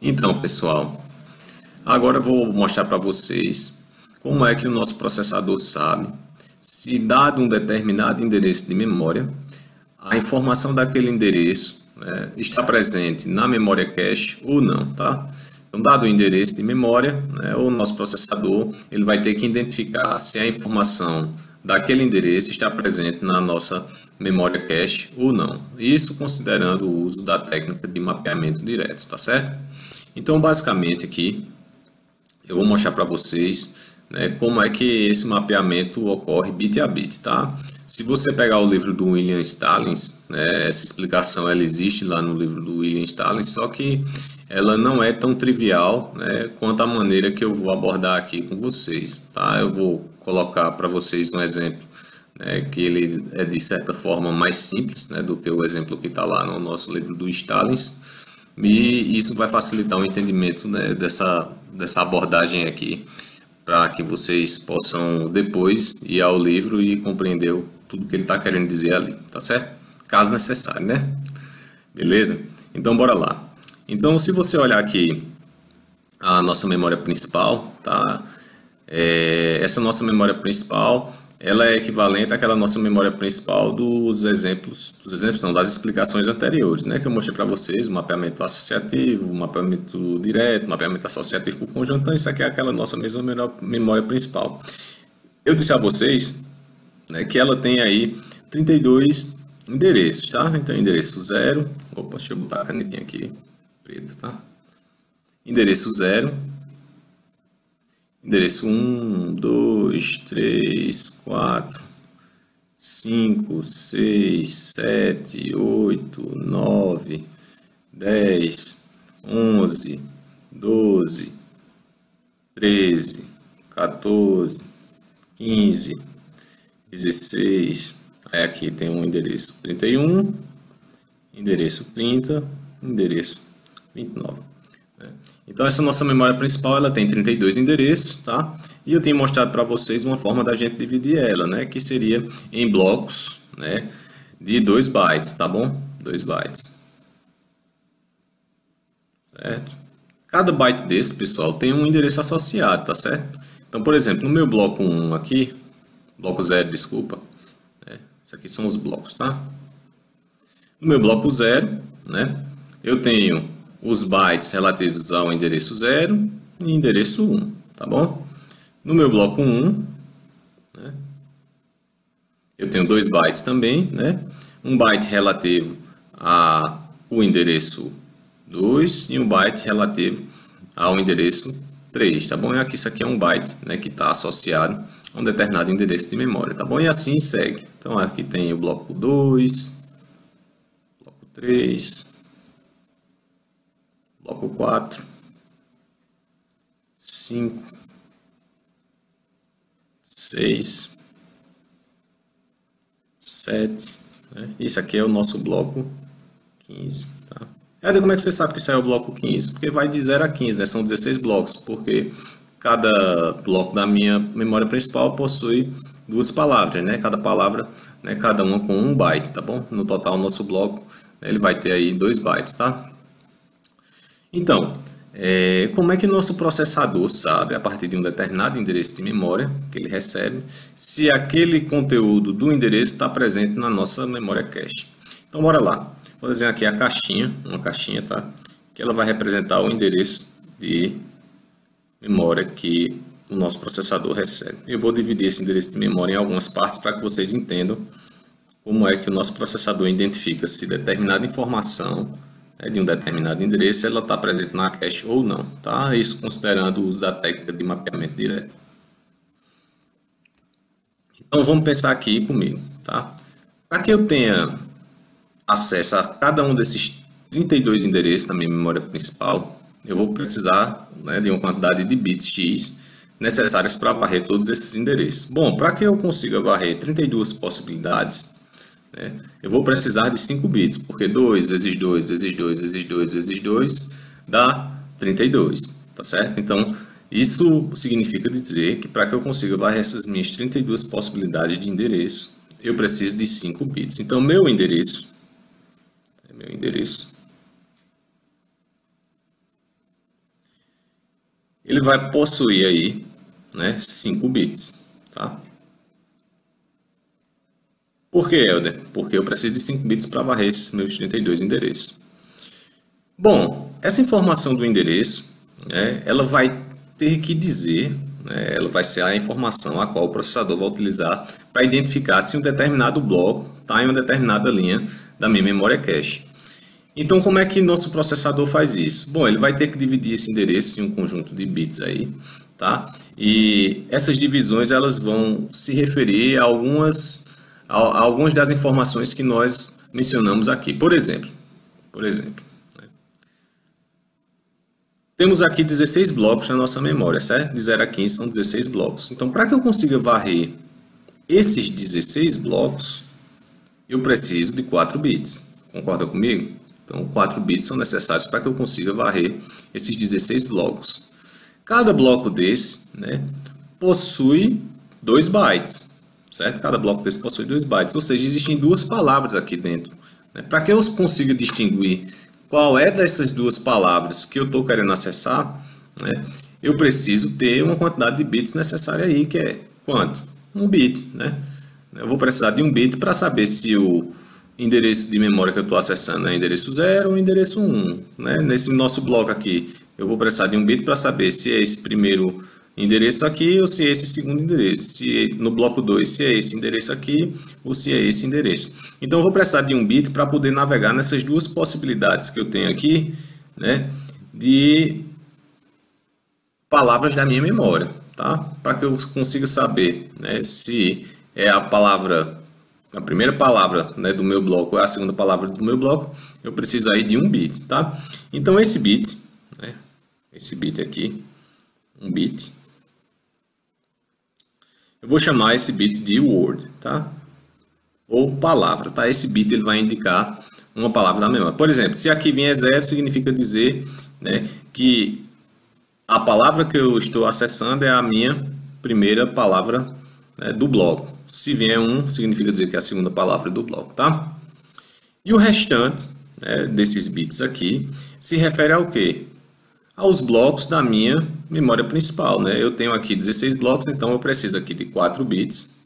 Então, pessoal, agora eu vou mostrar para vocês como é que o nosso processador sabe se, dado um determinado endereço de memória, a informação daquele endereço, né, está presente na memória cache ou não, tá? Então, dado o endereço de memória, né, o nosso processador ele vai ter que identificar se a informação daquele endereço está presente na nossa memória cache ou não. Isso considerando o uso da técnica de mapeamento direto, tá certo? Então, basicamente aqui, eu vou mostrar para vocês, né, como é que esse mapeamento ocorre bit a bit, tá? Se você pegar o livro do William Stallings, né, essa explicação ela existe lá no livro do William Stallings, só que ela não é tão trivial, né, quanto a maneira que eu vou abordar aqui com vocês, tá? Eu vou colocar para vocês um exemplo, né, que ele é de certa forma mais simples, né, do que o exemplo que está lá no nosso livro do Stallings, e isso vai facilitar o entendimento, né, dessa abordagem aqui, para que vocês possam depois ir ao livro e compreender tudo que ele está querendo dizer ali, tá certo? Caso necessário, né? Beleza? Então, bora lá. Então, se você olhar aqui a nossa memória principal, tá? Essa nossa memória principal, ela é equivalente àquela nossa memória principal dos exemplos não, das explicações anteriores, né? Que eu mostrei para vocês, o mapeamento associativo, o mapeamento direto, o mapeamento associativo por conjunto. Então, isso aqui é aquela nossa mesma memória principal. Eu disse a vocês, né, que ela tem aí 32 endereços, tá? Então, endereço 0, opa, deixa eu botar a canetinha aqui, preta, tá? Endereço 0, endereço 1, 2, 3, 4, 5, 6, 7, 8, 9, 10, 11, 12, 13, 14, 15, 16. Aí aqui tem um endereço 31, endereço 30, endereço 29. Então, essa nossa memória principal ela tem 32 endereços, tá? E eu tenho mostrado para vocês uma forma da gente dividir ela, né? Que seria em blocos, né? De 2 bytes, tá bom? 2 bytes. Certo? Cada byte desse, pessoal, tem um endereço associado, tá certo? Então, por exemplo, no meu bloco 1 aqui, bloco 0, desculpa. Isso aqui são os blocos, tá? No meu bloco 0, né? Eu tenho os bytes relativos ao endereço 0 e endereço 1, tá bom? No meu bloco 1, né, eu tenho 2 bytes também, né? Um byte relativo ao endereço 2 e um byte relativo ao endereço 3, tá bom? E aqui isso aqui é um byte, né, que está associado a um determinado endereço de memória, tá bom? E assim segue. Então aqui tem o bloco 2, bloco 3, bloco 4, 5, 6, 7, né? Isso aqui é o nosso bloco 15, tá? E como é que você sabe que isso é o bloco 15? Porque vai de 0 a 15, né? São 16 blocos, porque cada bloco da minha memória principal possui 2 palavras, né? Cada palavra, né? Cada uma com 1 byte, tá bom? No total, o nosso bloco, né, ele vai ter aí 2 bytes, tá? Então, como é que nosso processador sabe, a partir de um determinado endereço de memória que ele recebe, se aquele conteúdo do endereço está presente na nossa memória cache? Então, bora lá. Vou desenhar aqui a caixinha, uma caixinha, tá? Que ela vai representar o endereço de memória que o nosso processador recebe. Eu vou dividir esse endereço de memória em algumas partes para que vocês entendam como é que o nosso processador identifica se determinada informação de um determinado endereço ela está presente na cache ou não, tá? Isso considerando o uso da técnica de mapeamento direto. Então vamos pensar aqui comigo, tá? Para que eu tenha acesso a cada um desses 32 endereços na minha memória principal, eu vou precisar, né, de uma quantidade de bits X necessárias para varrer todos esses endereços. Bom, para que eu consiga varrer 32 possibilidades, né, eu vou precisar de 5 bits, porque 2 vezes 2 vezes 2 vezes 2 vezes 2 dá 32, tá certo? Então, isso significa dizer que para que eu consiga varrer essas minhas 32 possibilidades de endereço, eu preciso de 5 bits. Então, meu endereço ele vai possuir aí, né, 5 bits, tá? Por que, Helder? Porque eu preciso de 5 bits para varrer esses meus 32 endereços. Bom, essa informação do endereço, né, ela vai ter que dizer, né, ela vai ser a informação a qual o processador vai utilizar para identificar se um determinado bloco está em uma determinada linha da minha memória cache. Então, como é que nosso processador faz isso? Bom, ele vai ter que dividir esse endereço em um conjunto de bits aí, tá? E essas divisões elas vão se referir a algumas das informações que nós mencionamos aqui. Por exemplo, né? Temos aqui 16 blocos na nossa memória, certo? De 0 a 15 são 16 blocos. Então, para que eu consiga varrer esses 16 blocos, eu preciso de 4 bits. Concorda comigo? Então, 4 bits são necessários para que eu consiga varrer esses 16 blocos. Cada bloco desse, né, possui 2 bytes, certo? Cada bloco desse possui 2 bytes, ou seja, existem duas palavras aqui dentro. Né? Para que eu consiga distinguir qual é dessas duas palavras que eu estou querendo acessar, né, eu preciso ter uma quantidade de bits necessária aí, que é quanto? 1 bit, né? Eu vou precisar de 1 bit para saber se o endereço de memória que eu estou acessando é endereço 0 ou endereço 1. Né? Nesse nosso bloco aqui, eu vou precisar de 1 bit para saber se é esse primeiro endereço aqui ou se é esse segundo endereço. Se no bloco 2, se é esse endereço aqui ou se é esse endereço. Então, eu vou precisar de 1 bit para poder navegar nessas duas possibilidades que eu tenho aqui, né, de palavras da minha memória, tá? Para que eu consiga saber, né, se é a primeira palavra, né, do meu bloco é a segunda palavra do meu bloco, eu preciso aí de 1 bit, tá? Então esse bit, né, esse bit aqui, 1 bit, eu vou chamar esse bit de word, tá? Ou palavra, tá? Esse bit ele vai indicar uma palavra da memória. Por exemplo, se aqui vier 0, significa dizer, né, que a palavra que eu estou acessando é a minha primeira palavra, né, do bloco. Se vier 1, significa dizer que é a segunda palavra do bloco, tá? E o restante, né, desses bits aqui se refere ao quê? Aos blocos da minha memória principal, né? Eu tenho aqui 16 blocos, então eu preciso aqui de 4 bits.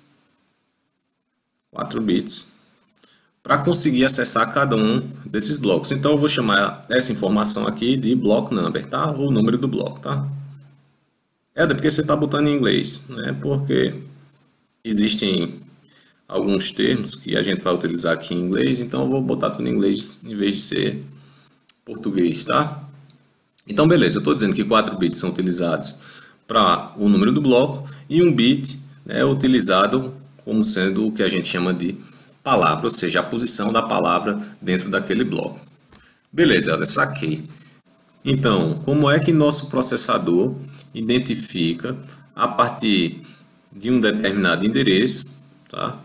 4 bits para conseguir acessar cada um desses blocos. Então eu vou chamar essa informação aqui de block number, tá? O número do bloco, tá? É porque você está botando em inglês, né? Porque existem alguns termos que a gente vai utilizar aqui em inglês, então eu vou botar tudo em inglês em vez de ser português, tá? Então beleza, eu estou dizendo que 4 bits são utilizados para o número do bloco e 1 bit é utilizado como sendo o que a gente chama de palavra, ou seja, a posição da palavra dentro daquele bloco. Beleza, eu saquei. Então, como é que nosso processador identifica a partir de um determinado endereço, tá?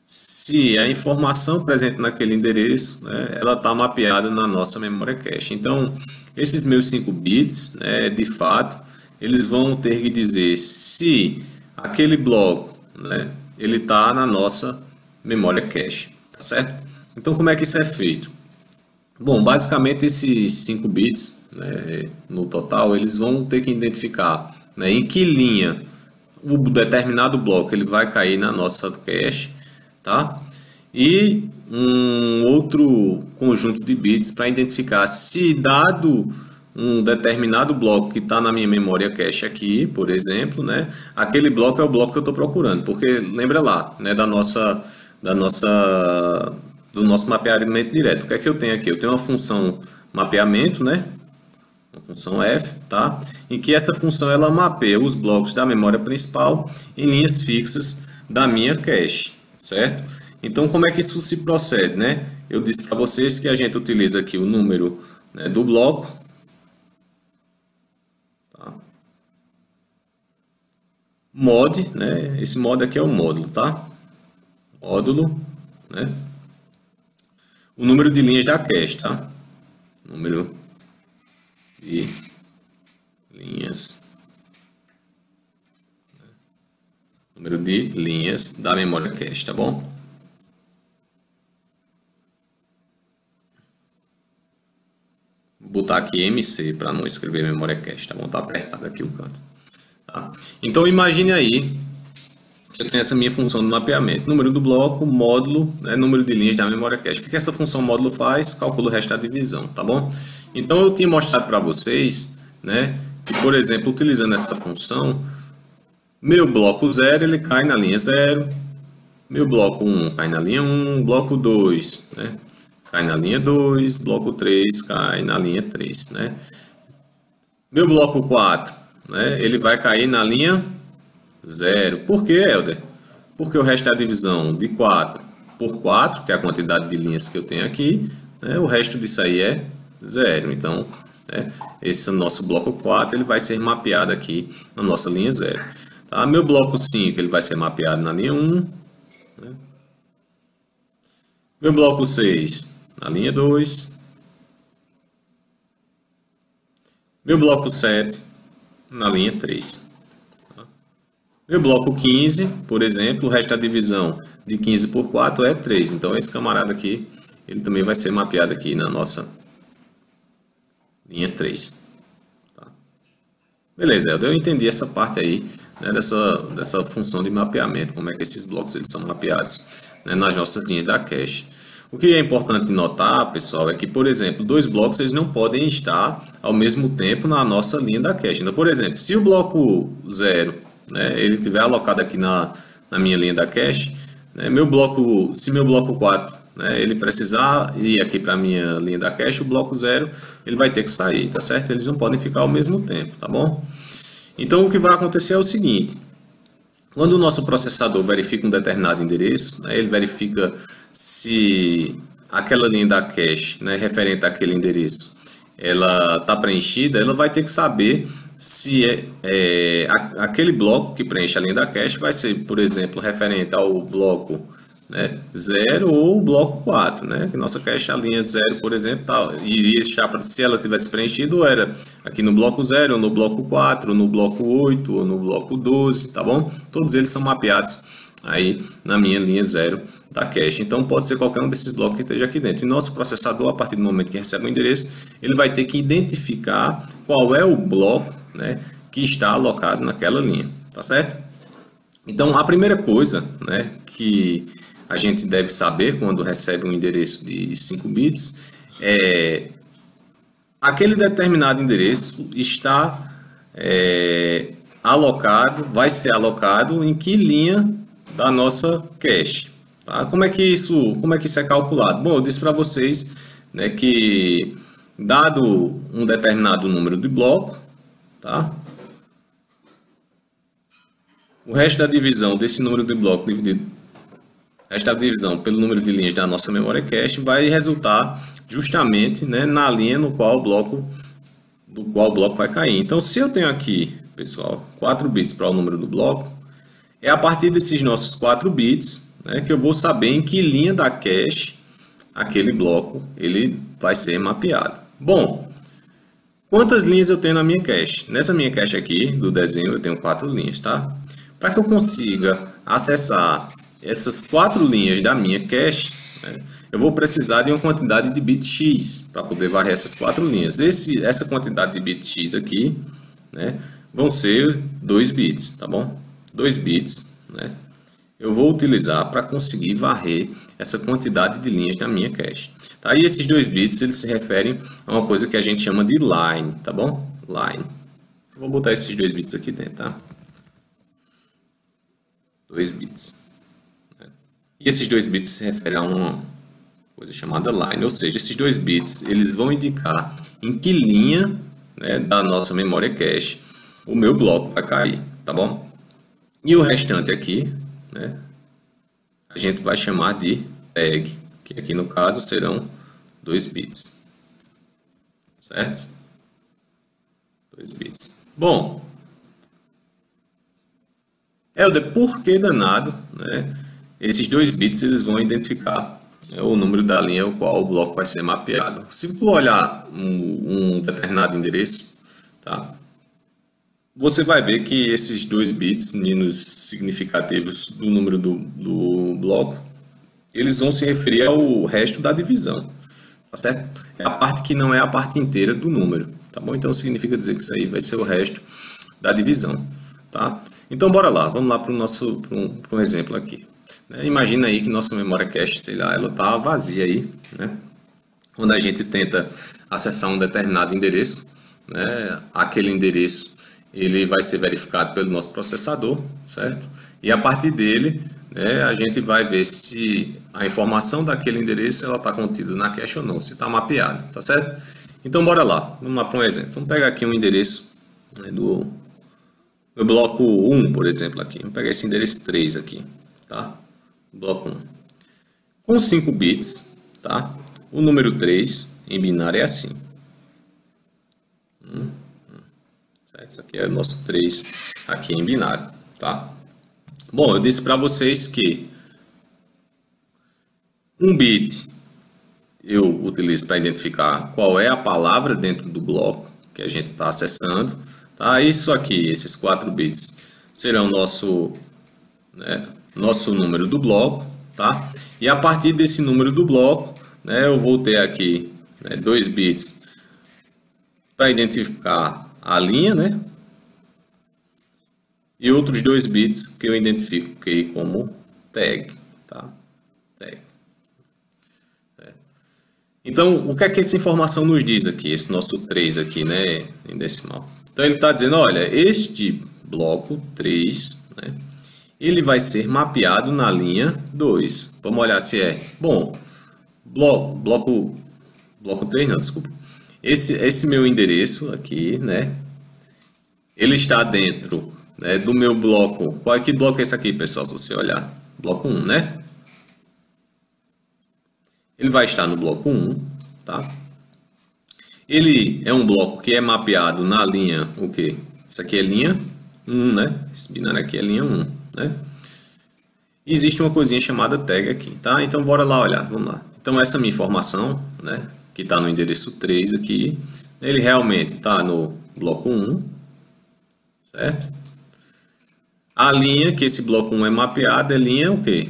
Se a informação presente naquele endereço, né, ela está mapeada na nossa memória cache. Então, esses meus 5 bits, né, de fato, eles vão ter que dizer se aquele bloco, né, ele está na nossa memória cache, tá certo? Então, como é que isso é feito? Bom, basicamente esses 5 bits, né, no total, eles vão ter que identificar, né, em que linha o determinado bloco ele vai cair na nossa cache, tá? E um outro conjunto de bits para identificar se dado um determinado bloco que está na minha memória cache aqui, por exemplo, né, aquele bloco é o bloco que eu estou procurando, porque lembra lá, né, do nosso mapeamento direto. O que é que eu tenho aqui? Eu tenho uma função mapeamento, né? Uma função f, tá? Em que essa função ela mapeia os blocos da memória principal em linhas fixas da minha cache, certo? Então, como é que isso se procede, né? Eu disse para vocês que a gente utiliza aqui o número, né, do bloco, tá? Mod, né? Esse mod aqui é o módulo, tá? Módulo, né? O número de linhas da cache, tá? Número de linhas, número de linhas da memória cache, tá bom? Vou botar aqui MC para não escrever memória cache, tá bom? Tá apertado aqui o canto. Tá? Então imagine aí que eu tenho essa minha função de mapeamento. Número do bloco, módulo, né, número de linhas da memória cache. O que essa função módulo faz? Calcula o resto da divisão, tá bom? Então eu tinha mostrado para vocês, né, que, por exemplo, utilizando essa função, meu bloco 0 ele cai na linha 0, meu bloco 1 cai na linha 1, bloco 2, né, cai na linha 2, bloco 3 cai na linha 3, né? Meu bloco 4, né, ele vai cair na linha 0. Por que, Helder? Porque o resto da divisão de 4 por 4, que é a quantidade de linhas que eu tenho aqui, né, o resto disso aí é 0. Então, né, esse nosso bloco 4 ele vai ser mapeado aqui na nossa linha 0. Tá? Meu bloco 5 ele vai ser mapeado na linha 1. Né? Meu bloco 6 na linha 2. Meu bloco 7 na linha 3. Meu bloco 15, por exemplo, o resto da divisão de 15 por 4 é 3. Então, esse camarada aqui, ele também vai ser mapeado aqui na nossa linha 3. Tá? Beleza, eu entendi essa parte aí, né, dessa função de mapeamento, como é que esses blocos eles são mapeados, né, nas nossas linhas da cache. O que é importante notar, pessoal, é que, por exemplo, dois blocos eles não podem estar ao mesmo tempo na nossa linha da cache. Então, por exemplo, se o bloco 0, né, ele estiver alocado aqui na minha linha da cache, né, se meu bloco 4, né, ele precisar ir aqui para a minha linha da cache, o bloco 0 ele vai ter que sair, tá certo? Eles não podem ficar ao mesmo tempo, tá bom? Então, o que vai acontecer é o seguinte: quando o nosso processador verifica um determinado endereço, né, ele verifica se aquela linha da cache, né, referente àquele endereço, ela está preenchida, ela vai ter que saber se aquele bloco que preenche a linha da cache vai ser, por exemplo, referente ao bloco, né, 0 ou o bloco 4, né? Que nossa cache, a linha 0, por exemplo, iria estar, se ela tivesse preenchido, era aqui no bloco 0, ou no bloco 4, ou no bloco 8, ou no bloco 12, tá bom? Todos eles são mapeados aí na minha linha 0 da cache. Então pode ser qualquer um desses blocos que esteja aqui dentro. E nosso processador, a partir do momento que recebe o endereço, ele vai ter que identificar qual é o bloco, né, que está alocado naquela linha, tá certo? Então a primeira coisa, né, que a gente deve saber quando recebe um endereço de 5 bits é aquele determinado endereço está alocado, vai ser alocado em que linha da nossa cache. Tá? Como é que isso é calculado? Bom, eu disse para vocês, né, que dado um determinado número de bloco, tá? O resto da divisão desse número de bloco dividido, esta divisão pelo número de linhas da nossa memória cache vai resultar justamente, né, na linha do qual o bloco vai cair. Então, se eu tenho aqui, pessoal, 4 bits para o número do bloco, é a partir desses nossos 4 bits, né, que eu vou saber em que linha da cache aquele bloco ele vai ser mapeado. Bom, quantas linhas eu tenho na minha cache? Nessa minha cache aqui do desenho eu tenho 4 linhas, tá? Para que eu consiga acessar essas 4 linhas da minha cache, né, eu vou precisar de uma quantidade de bits X para poder varrer essas 4 linhas. Essa quantidade de bits X aqui, né, vão ser 2 bits, tá bom? 2 bits, né, eu vou utilizar para conseguir varrer essa quantidade de linhas da minha cache. Tá? E esses 2 bits eles se referem a uma coisa que a gente chama de line, tá bom? Line. Vou botar esses 2 bits aqui dentro, tá? 2 bits. E esses 2 bits se referem a uma coisa chamada line, ou seja, esses 2 bits eles vão indicar em que linha, né, da nossa memória cache o meu bloco vai cair, tá bom? E o restante aqui, né, a gente vai chamar de tag, que aqui no caso serão 2 bits, certo? 2 bits. Bom, Helder, por que danado, né, esses 2 bits eles vão identificar, né, o número da linha ao qual o bloco vai ser mapeado? Se tu olhar um determinado endereço, tá, você vai ver que esses 2 bits menos significativos do número do bloco, eles vão se referir ao resto da divisão. tá certo? É a parte que não é a parte inteira do número, tá bom? Então significa dizer que isso aí vai ser o resto da divisão, tá? Então bora lá, vamos lá para um exemplo aqui. Imagina aí que nossa memória cache, sei lá, ela tá vazia aí, né? Quando a gente tenta acessar um determinado endereço, né? Aquele endereço ele vai ser verificado pelo nosso processador, certo? E a partir dele, né, a gente vai ver se a informação daquele endereço ela está contida na cache ou não, se está mapeado, tá certo? Então bora lá, vamos lá para um exemplo. Vamos pegar aqui um endereço, né, do bloco 1, por exemplo, aqui. Vamos pegar esse endereço 3 aqui, tá? Bloco 1. Com 5 bits, tá? O número 3 em binário é assim. Certo? Isso aqui é o nosso 3 aqui em binário, tá? Bom, eu disse para vocês que um bit eu utilizo para identificar qual é a palavra dentro do bloco que a gente está acessando, tá? Isso aqui, esses 4 bits, serão nosso número do bloco, tá? E a partir desse número do bloco, né, eu vou ter aqui, né, 2 bits para identificar a linha, né? E outros 2 bits que eu identifiquei como tag, tá? Tag. Então, o que é que essa informação nos diz aqui, esse nosso 3 aqui, né, em decimal? Então, ele está dizendo, olha, este bloco 3, né, ele vai ser mapeado na linha 2. Vamos olhar se é. Bom, bloco 3 não, desculpa. Esse meu endereço aqui, né, ele está dentro, né, do meu bloco. Que bloco é esse aqui, pessoal, se você olhar? Bloco 1, né? Ele vai estar no bloco 1, tá? Ele é um bloco que é mapeado na linha, o quê? Isso aqui é linha 1, né? Esse binário aqui é linha 1, né? Existe uma coisinha chamada tag aqui, tá? Então, bora lá olhar, vamos lá. Então, essa minha informação, né, que está no endereço 3 aqui, ele realmente está no bloco 1, certo? A linha que esse bloco 1 é mapeado é linha o quê?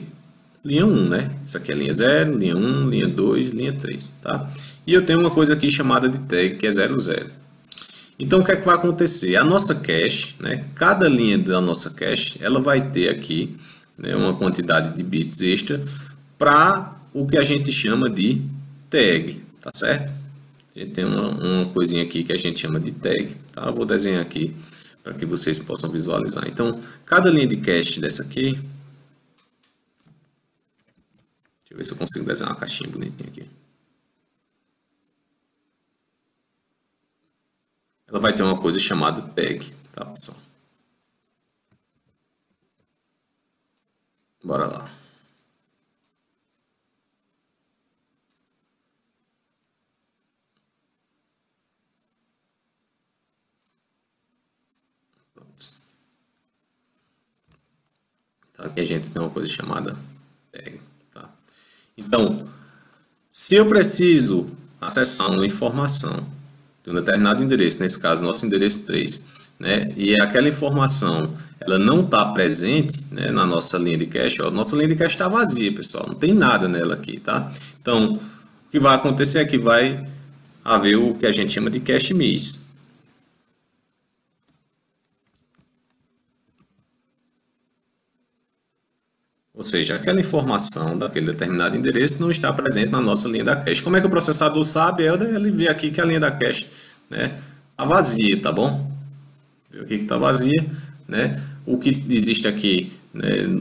Linha 1, né? Isso aqui é linha 0, linha 1, linha 2, linha 3, tá? E eu tenho uma coisa aqui chamada de tag, que é 00. Então, o que é que vai acontecer? A nossa cache, né? Cada linha da nossa cache, ela vai ter aqui, né, uma quantidade de bits extra para o que a gente chama de tag, tá certo? A gente tem uma coisinha aqui que a gente chama de tag, tá? Eu vou desenhar aqui para que vocês possam visualizar. Então, cada linha de cache dessa aqui, deixa eu ver se eu consigo desenhar uma caixinha bonitinha aqui. Ela vai ter uma coisa chamada tag, tá, pessoal? Bora lá. Pronto. Então, aqui a gente tem uma coisa chamada tag, tá? Então, se eu preciso acessar uma informação de um determinado endereço, nesse caso, nosso endereço 3, né, e aquela informação ela não está presente, né, na nossa linha de cache, ó, nossa linha de cache está vazia, pessoal, não tem nada nela aqui, tá? Então, o que vai acontecer é que vai haver o que a gente chama de cache miss. Ou seja, aquela informação daquele determinado endereço não está presente na nossa linha da cache. Como é que o processador sabe? Ele vê aqui que a linha da cache, né, está vazia, tá bom? Vê aqui que está vazia, né? O que existe aqui, né,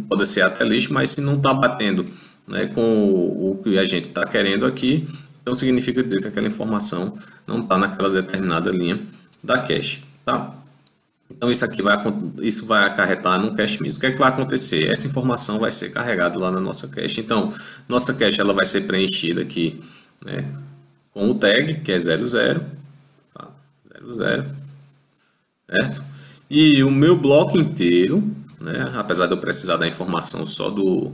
pode ser até lixo, mas se não está batendo, né, com o que a gente está querendo aqui, então significa dizer que aquela informação não está naquela determinada linha da cache, tá? Então isso vai acarretar num cache miss. O que é que vai acontecer? Essa informação vai ser carregada lá na nossa cache. Então, nossa cache ela vai ser preenchida aqui, né, com o tag, que é 00, tá? 00, certo? E o meu bloco inteiro, né, apesar de eu precisar da informação só do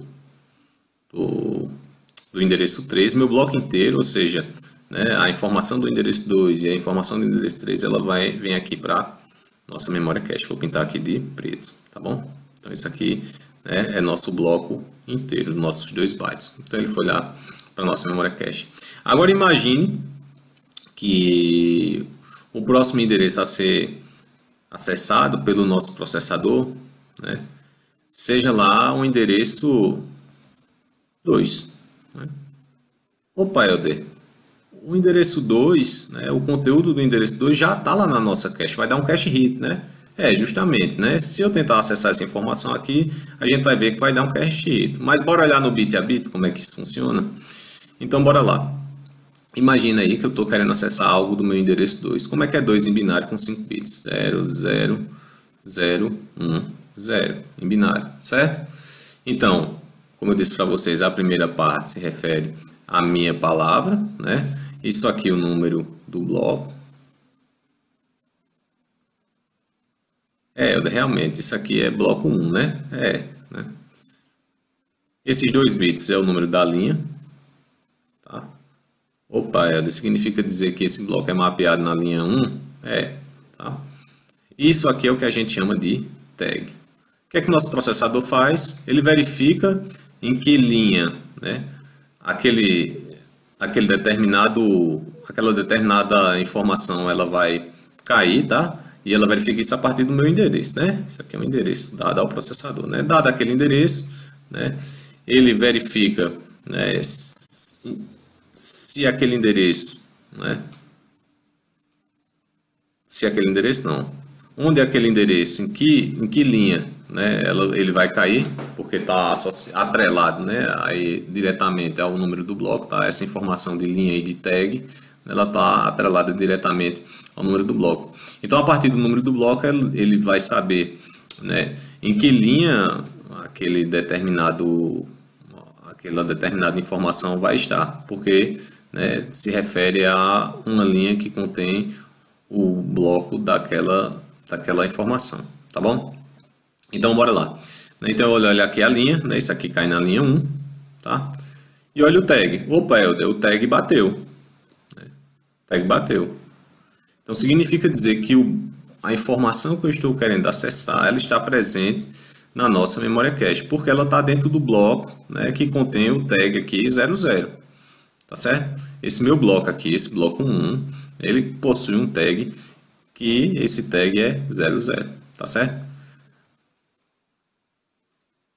endereço 3, meu bloco inteiro, ou seja, né, a informação do endereço 2 e a informação do endereço 3, ela vem aqui para nossa memória cache. Vou pintar aqui de preto, tá bom? Então isso aqui, né, é nosso bloco inteiro, nossos 2 bytes. Então ele foi lá para a nossa memória cache. Agora imagine que o próximo endereço a ser acessado pelo nosso processador, né, seja lá o endereço 2. Né? Opa, Helder, o endereço 2, né, o conteúdo do endereço 2 já está lá na nossa cache, vai dar um cache hit, né? Justamente, né? Se eu tentar acessar essa informação aqui, a gente vai ver que vai dar um cache hit. Mas bora olhar no bit a bit como é que isso funciona? Então, bora lá. Imagina aí que eu estou querendo acessar algo do meu endereço 2. Como é que é 2 em binário com 5 bits? 0, 0, 0, 1, 0 em binário, certo? Então, como eu disse para vocês, a primeira parte se refere à minha palavra, né? Isso aqui é o número do bloco. Realmente, isso aqui é bloco 1, né? Né? Esses 2 bits é o número da linha. Tá? Opa, significa dizer que esse bloco é mapeado na linha 1? Tá? Isso aqui é o que a gente chama de tag. O que é que o nosso processador faz? Ele verifica em que linha, né, aquela determinada informação ela vai cair, tá? E ela verifica isso a partir do meu endereço, né? Isso aqui é um endereço dado ao processador, né? Dado aquele endereço, né, ele verifica, né, se aquele endereço, né, onde é aquele endereço, em que linha, né, ele vai cair, porque está atrelado, né, aí diretamente ao número do bloco, tá? Essa informação de linha e de tag, ela está atrelada diretamente ao número do bloco. Então, a partir do número do bloco, ele vai saber, né, em que linha aquela determinada informação vai estar, porque, né, se refere a uma linha que contém o bloco daquela informação, tá bom? Então, bora lá. Então, olha aqui a linha, né? Isso aqui cai na linha 1, tá? E olha o tag. Opa, Helder, o tag bateu. O tag bateu. Então, significa dizer que a informação que eu estou querendo acessar, ela está presente na nossa memória cache, porque ela está dentro do bloco, né, que contém o tag aqui 00. Tá certo? Esse meu bloco aqui, esse bloco 1, ele possui um tag que esse tag é 00, tá certo?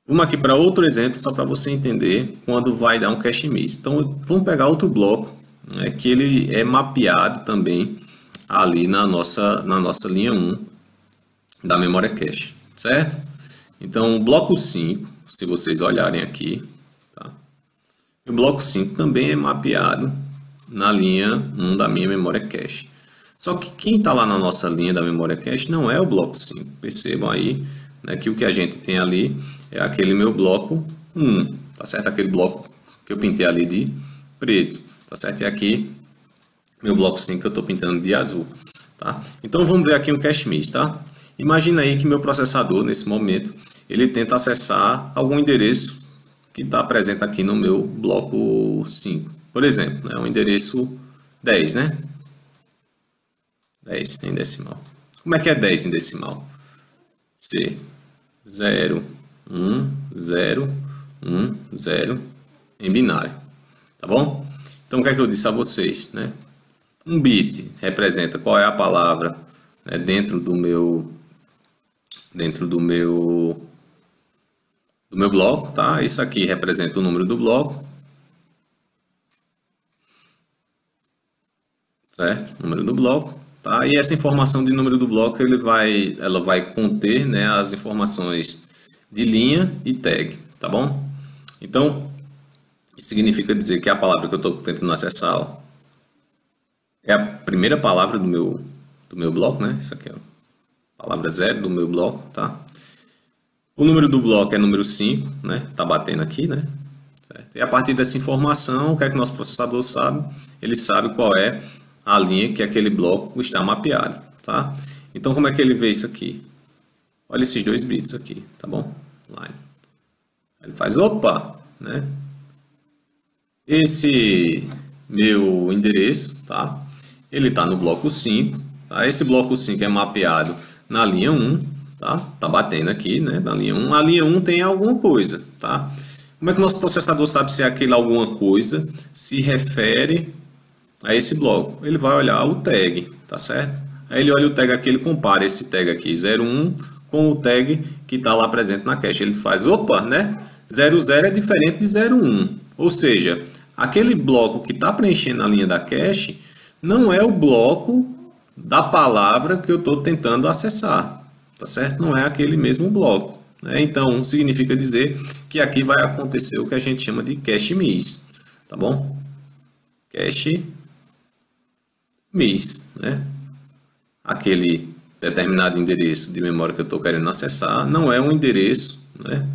Vamos aqui para outro exemplo, só para você entender quando vai dar um cache miss. Então, vamos pegar outro bloco, né, que ele é mapeado também ali na nossa linha 1 da memória cache, certo? Então, o bloco 5, se vocês olharem aqui, tá? O bloco 5 também é mapeado na linha 1 da minha memória cache. Só que quem está lá na nossa linha da memória cache não é o bloco 5. Percebam aí, né, que o que a gente tem ali é aquele meu bloco 1, tá certo? Aquele bloco que eu pintei ali de preto, tá certo? E aqui, meu bloco 5 que eu estou pintando de azul, tá? Então, vamos ver aqui um cache miss, tá? Imagina aí que meu processador, nesse momento, ele tenta acessar algum endereço que está presente aqui no meu bloco 5. Por exemplo, né, o endereço 10, né? 10 em decimal. Como é que é 10 em decimal? C, 0, 1, 0, 1, 0 em binário. Tá bom? Então, o que é que eu disse a vocês, né? Um bit representa qual é a palavra, né, dentro do meu bloco, tá? Isso aqui representa o número do bloco, certo? Número do bloco, tá? E essa informação de número do bloco ela vai conter, né, as informações de linha e tag, tá bom? Então, isso significa dizer que a palavra que eu estou tentando acessar, ó, é a primeira palavra do meu bloco, né? Isso aqui é a palavra 0 do meu bloco, tá? O número do bloco é número 5, né? Tá batendo aqui, né? Certo? E a partir dessa informação, o que é que nosso processador sabe? Ele sabe qual é a linha que aquele bloco está mapeado, tá? Então, como é que ele vê isso aqui? Olha esses 2 bits aqui, tá bom? Line. Ele faz, opa, né? Esse meu endereço, tá? Ele está no bloco 5, tá? Esse bloco 5 é mapeado na linha 1, tá? Tá batendo aqui, né, na linha 1. A linha 1 tem alguma coisa, tá? Como é que o nosso processador sabe se aquele alguma coisa se refere a esse bloco? Ele vai olhar o tag, tá certo? Aí ele olha o tag aqui, ele compara esse tag aqui 01 com o tag que está lá presente na cache. Ele faz, opa, né? 00 é diferente de 01. Ou seja, aquele bloco que está preenchendo a linha da cache não é o bloco da palavra que eu estou tentando acessar, tá certo? Não é aquele mesmo bloco, né? Então, significa dizer que aqui vai acontecer o que a gente chama de cache miss, tá bom? Cache miss, né? Aquele determinado endereço de memória que eu estou querendo acessar não é um endereço, né,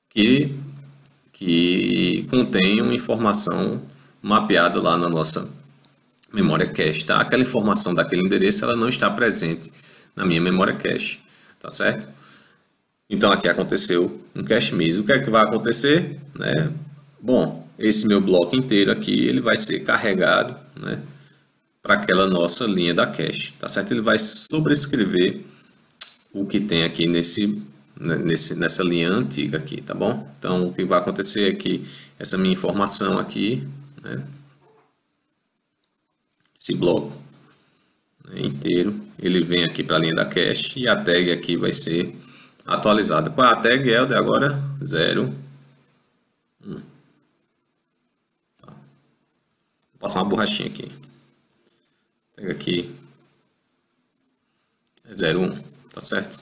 que contém uma informação mapeada lá na nossa memória cache, tá? Aquela informação daquele endereço ela não está presente na minha memória cache, tá certo? Então aqui aconteceu um cache miss. O que é que vai acontecer, né? Bom, esse meu bloco inteiro aqui ele vai ser carregado, né, para aquela nossa linha da cache, tá certo? Ele vai sobrescrever o que tem aqui nessa linha antiga aqui, tá bom? Então, o que vai acontecer é que essa minha informação aqui, né, esse bloco, né, inteiro, ele vem aqui para a linha da cache e a tag aqui vai ser atualizada. Qual é a tag, Helder? Agora 0, 1. Tá. Vou passar uma borrachinha aqui. Pega aqui, é 01, tá certo?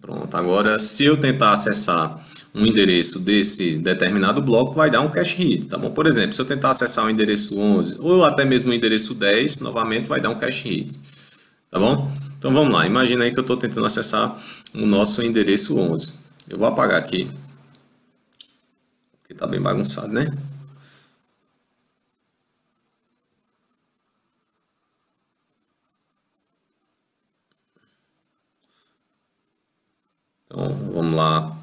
Pronto, agora se eu tentar acessar um endereço desse determinado bloco, vai dar um cache hit, tá bom? Por exemplo, se eu tentar acessar o endereço 11 ou até mesmo o endereço 10, novamente vai dar um cache hit, tá bom? Então vamos lá, imagina aí que eu estou tentando acessar o nosso endereço 11. Eu vou apagar aqui, porque está bem bagunçado, né? Então, vamos lá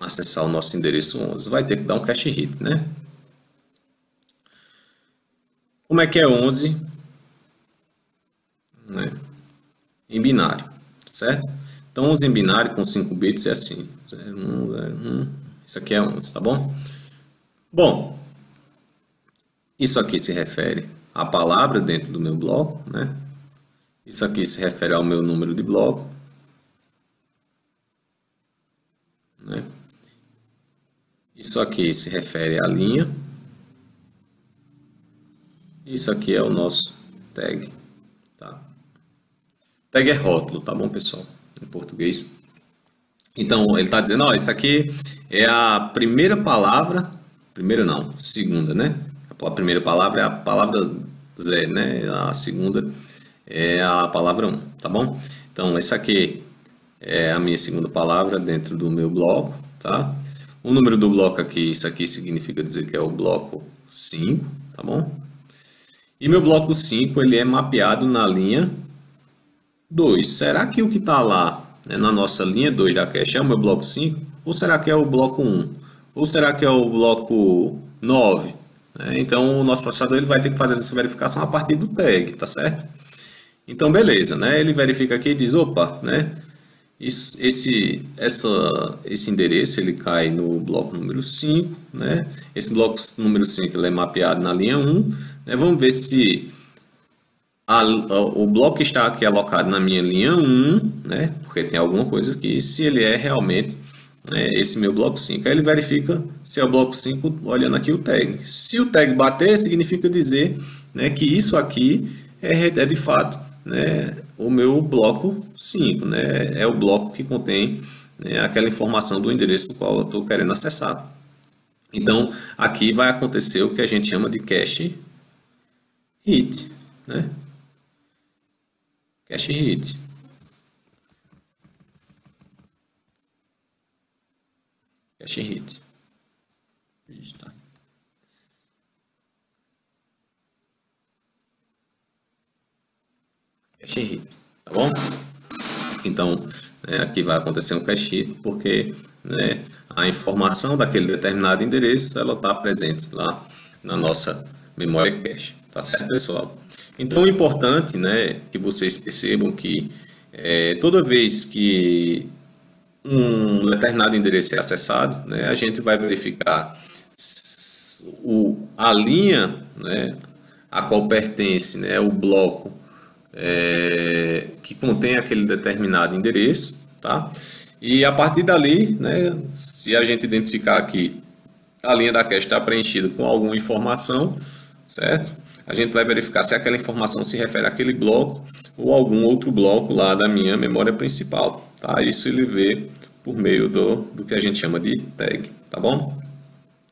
acessar o nosso endereço 11. Vai ter que dar um cache hit, né? Como é que é 11? Né? Em binário, certo? Então, 11 em binário com 5 bits é assim. 0, 1, 0, 1. Isso aqui é 11, tá bom? Bom, isso aqui se refere à palavra dentro do meu bloco, né? Isso aqui se refere ao meu número de bloco, né? Isso aqui se refere à linha. Isso aqui é o nosso tag, tá? Tag é rótulo, tá bom, pessoal? Em português. Então, ele está dizendo, ó, isso aqui é a primeira palavra, primeira não, segunda, né? A primeira palavra é a palavra 0, né? A segunda é a palavra 1, tá bom? Então, essa aqui é a minha segunda palavra dentro do meu bloco, tá? O número do bloco aqui, isso aqui significa dizer que é o bloco 5, tá bom? E meu bloco 5, ele é mapeado na linha 2. Será que o que está lá, né, na nossa linha 2 da cache é o meu bloco 5? Ou será que é o bloco 1? Ou será que é o bloco 9? Então, o nosso processador ele vai ter que fazer essa verificação a partir do tag, tá certo? Então, beleza, né? Ele verifica aqui e diz, opa, né? Esse endereço ele cai no bloco número 5, né? Esse bloco número 5 ele é mapeado na linha 1, né? Vamos ver se o bloco que está aqui alocado na minha linha 1, né? Porque tem alguma coisa aqui, se ele é realmente esse meu bloco 5. Aí ele verifica se é o bloco 5 olhando aqui o tag. Se o tag bater, significa dizer, né, que isso aqui é de fato, né, o meu bloco 5, né, é o bloco que contém, né, aquela informação do endereço do qual eu estou querendo acessar. Então, aqui vai acontecer o que a gente chama de cache hit, né? Cache hit. Cache hit. Tá. Cache hit, tá bom? Então, aqui vai acontecer um cache hit porque, né, a informação daquele determinado endereço ela está presente lá na nossa memória cache, Tá certo, pessoal? Então, o importante, né, que vocês percebam que toda vez que um determinado endereço é acessado, né, a gente vai verificar a linha, né, a qual pertence, né, o bloco que contém aquele determinado endereço, tá? E a partir dali, né, se a gente identificar que a linha da cache está preenchida com alguma informação, certo? A gente vai verificar se aquela informação se refere àquele bloco ou algum outro bloco lá da minha memória principal, tá? Isso ele vê por meio do que a gente chama de tag, tá bom?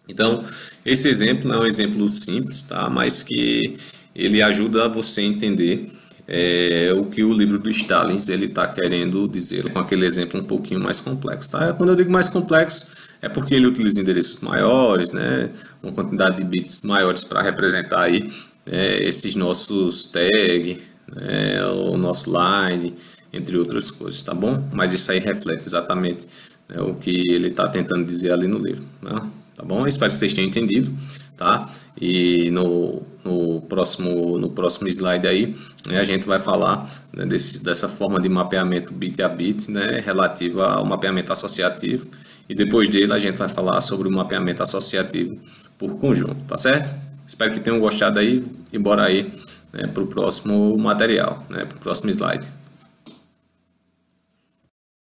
Então, esse exemplo não é um exemplo simples, tá? Mas que ele ajuda você a entender o que o livro do Stalin ele está querendo dizer com aquele exemplo um pouquinho mais complexo, tá? Quando eu digo mais complexo, é porque ele utiliza endereços maiores, né? Uma quantidade de bits maiores para representar aí esses nossos tags, né? O nosso line, entre outras coisas, tá bom? Mas isso aí reflete exatamente, né, o que ele está tentando dizer ali no livro, né? Tá bom? Eu espero que vocês tenham entendido, tá? E no próximo slide aí, né, a gente vai falar, né, dessa forma de mapeamento bit a bit, né, relativa ao mapeamento associativo. E depois dele a gente vai falar sobre o mapeamento associativo por conjunto, tá certo? Espero que tenham gostado aí e bora aí, né, para o próximo material, né, para o próximo slide.